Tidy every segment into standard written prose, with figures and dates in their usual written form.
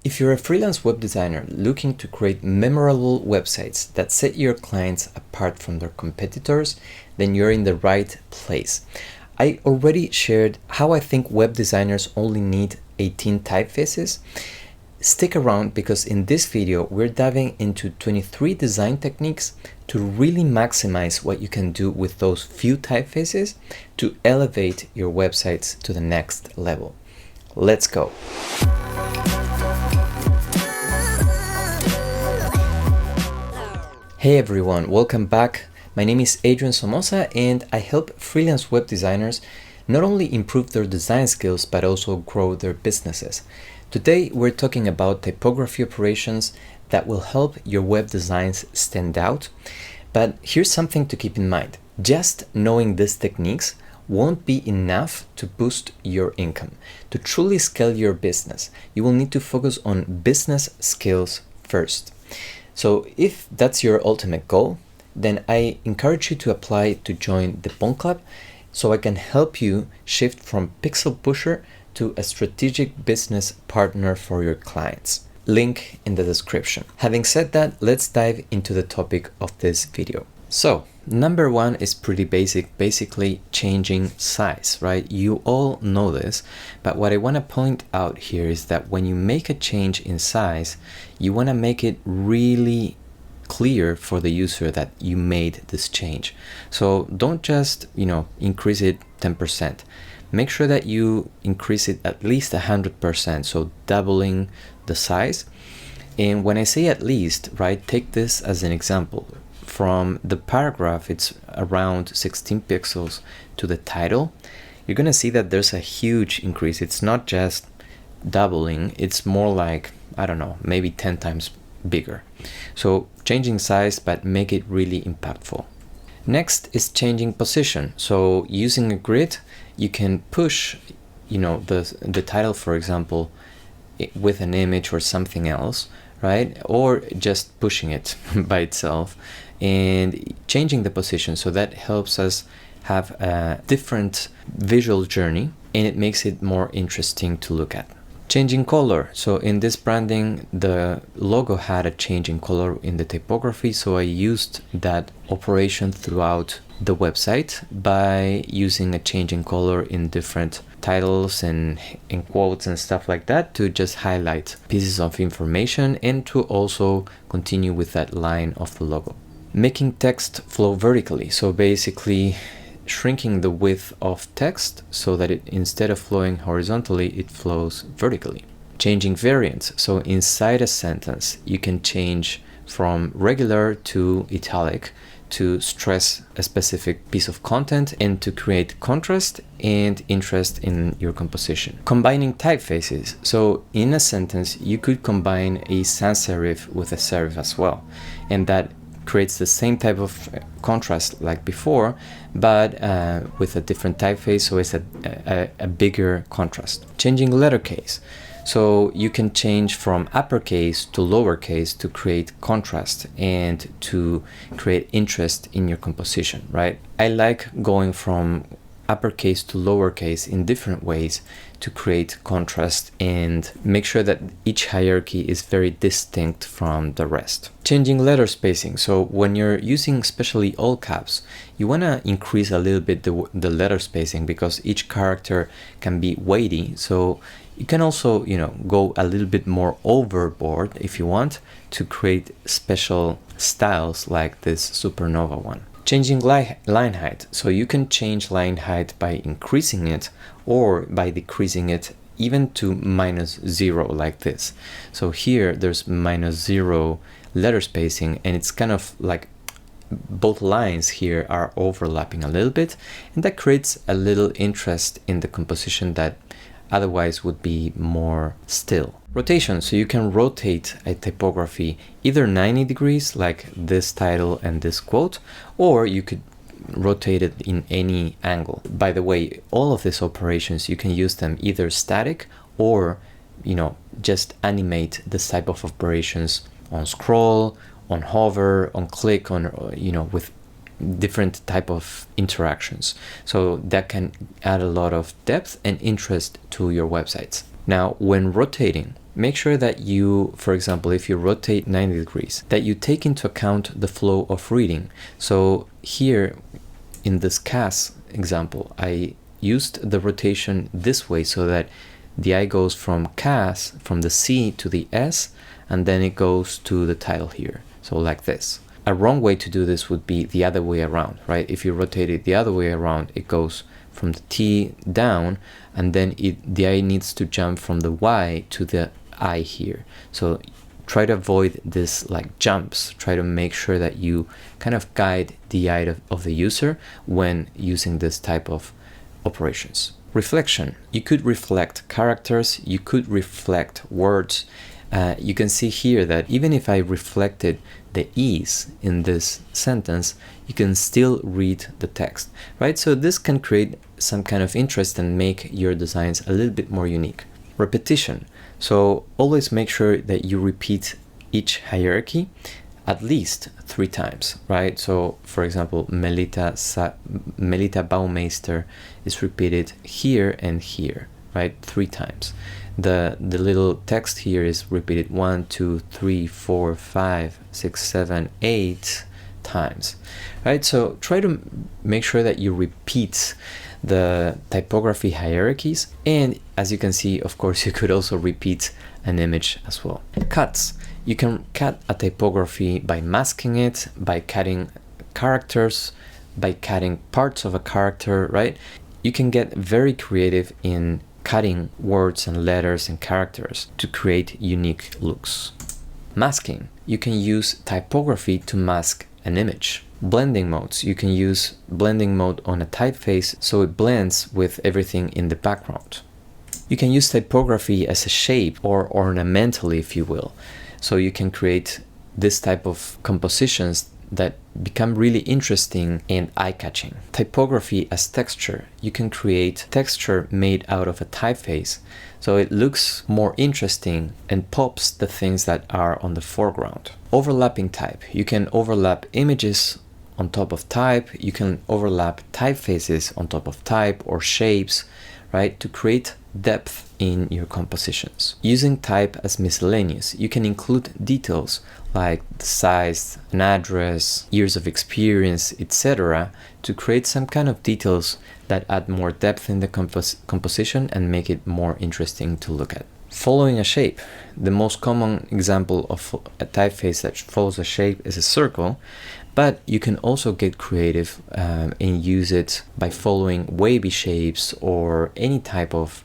If you're a freelance web designer looking to create memorable websites that set your clients apart from their competitors, then you're in the right place. I already shared how I think web designers only need 18 typefaces. Stick around because in this video we're diving into 23 design techniques to really maximize what you can do with those few typefaces to elevate your websites to the next level. Let's go. Hey everyone, welcome back. My name is Adrian Somoza and I help freelance web designers not only improve their design skills but also grow their businesses. Today we're talking about typography operations that will help your web designs stand out. But here's something to keep in mind. Just knowing these techniques won't be enough to boost your income. To truly scale your business, you will need to focus on business skills first. So if that's your ultimate goal, then I encourage you to apply to join the BONT Club so I can help you shift from pixel pusher to a strategic business partner for your clients. Link in the description. Having said that, let's dive into the topic of this video. So, number one is pretty basic, basically changing size, right? You all know this, but what I want to point out here is that when you make a change in size, you want to make it really clear for the user that you made this change. So don't just, increase it 10%. Make sure that you increase it at least 100%, so doubling the size. And when I say at least, right, take this as an example. From the paragraph, it's around 16 pixels to the title. You're gonna see that there's a huge increase. It's not just doubling, it's more like, I don't know, maybe 10 times bigger. So changing size, but make it really impactful. Next is changing position. So using a grid, you can push, the title, for example, with an image or something else, right? Or just pushing it by itself and changing the position. So that helps us have a different visual journey and it makes it more interesting to look at. Changing color. So in this branding, the logo had a change in color in the typography. So I used that operation throughout the website by using a change in color in different titles and in quotes and stuff like that to just highlight pieces of information and to also continue with that line of the logo. Making text flow vertically. So basically shrinking the width of text so that it, instead of flowing horizontally, it flows vertically. Changing variants. So inside a sentence, you can change from regular to italic to stress a specific piece of content and to create contrast and interest in your composition. Combining typefaces. So in a sentence, you could combine a sans serif with a serif as well. And that creates the same type of contrast like before, but with a different typeface, so it's a bigger contrast. Changing letter case. So you can change from uppercase to lowercase to create contrast and to create interest in your composition, right? I like going from uppercase to lowercase in different ways to create contrast and make sure that each hierarchy is very distinct from the rest. Changing letter spacing. So when you're using especially all caps, you want to increase a little bit the letter spacing because each character can be weighty. So you can also, go a little bit more overboard if you want to create special styles like this supernova one. Changing line height. So you can change line height by increasing it or by decreasing it even to -0 like this. So here there's -0 letter spacing and it's kind of like both lines here are overlapping a little bit and that creates a little interest in the composition that otherwise would be more still. Rotation, so you can rotate a typography either 90 degrees like this title and this quote, or you could rotate it in any angle. By the way, all of these operations, you can use them either static or, just animate this type of operations on scroll, on hover, on click, on, with different type of interactions. So that can add a lot of depth and interest to your websites. Now, when rotating, make sure that you, for example, if you rotate 90 degrees, that you take into account the flow of reading. So here in this CAS example, I used the rotation this way so that the eye goes from CAS, from the C to the S, and then it goes to the title here. So like this. A wrong way to do this would be the other way around, right? If you rotate it the other way around, it goes from the T down, and then the eye needs to jump from the Y to the I here. So try to avoid this like jumps. Try to make sure that you kind of guide the eye of the user when using this type of operations. Reflection. You could reflect characters, you could reflect words. You can see here that even if I reflected the E's in this sentence, you can still read the text, right? So this can create some kind of interest and make your designs a little bit more unique. Repetition. So always make sure that you repeat each hierarchy at least 3 times, right? So for example, Melita Baumeister is repeated here and here, right? 3 times. The little text here is repeated 1, 2, 3, 4, 5, 6, 7, 8 times, right? So try to make sure that you repeat the typography hierarchies, and as you can see, of course, you could also repeat an image as well. Cuts. You can cut a typography by masking it, by cutting characters, by cutting parts of a character, right? You can get very creative in cutting words and letters and characters to create unique looks. Masking. You can use typography to mask an image. Blending modes. You can use blending mode on a typeface so it blends with everything in the background. You can use typography as a shape or ornamentally, if you will. So you can create this type of compositions that become really interesting and eye-catching. Typography as texture. You can create texture made out of a typeface so it looks more interesting and pops the things that are on the foreground. Overlapping type. You can overlap images on top of type. You can overlap typefaces on top of type or shapes, right, to create depth in your compositions. Using type as miscellaneous, you can include details like the size, an address, years of experience, etc. to create some kind of details that add more depth in the composition and make it more interesting to look at. Following a shape. The most common example of a typeface that follows a shape is a circle, but you can also get creative and use it by following wavy shapes or any type of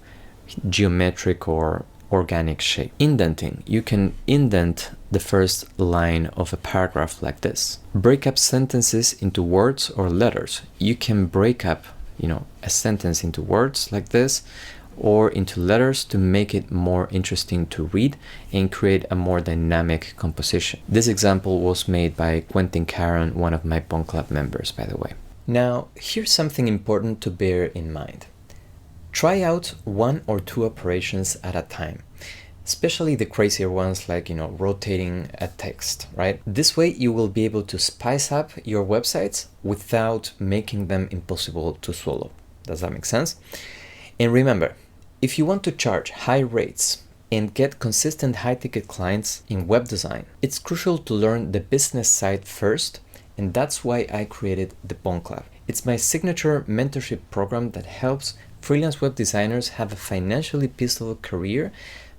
geometric or organic shape. Indenting. You can indent the first line of a paragraph like this. Break up sentences into words or letters. You can break up, a sentence into words like this or into letters to make it more interesting to read and create a more dynamic composition. This example was made by Quentin Caron, one of my BONT Club members, by the way. Now, here's something important to bear in mind. Try out 1 or 2 operations at a time, especially the crazier ones like, rotating a text, right? This way you will be able to spice up your websites without making them impossible to swallow. Does that make sense? And remember, if you want to charge high rates and get consistent high-ticket clients in web design, it's crucial to learn the business side first, and that's why I created the BONT Club. It's my signature mentorship program that helps freelance web designers have a financially peaceful career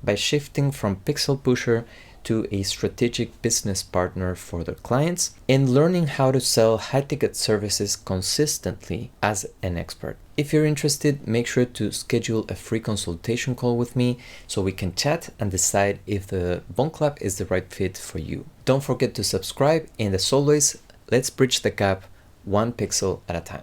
by shifting from pixel pusher to a strategic business partner for their clients and learning how to sell high-ticket services consistently as an expert. If you're interested, make sure to schedule a free consultation call with me so we can chat and decide if the BONT Club is the right fit for you. Don't forget to subscribe, and as always, let's bridge the gap 1 pixel at a time.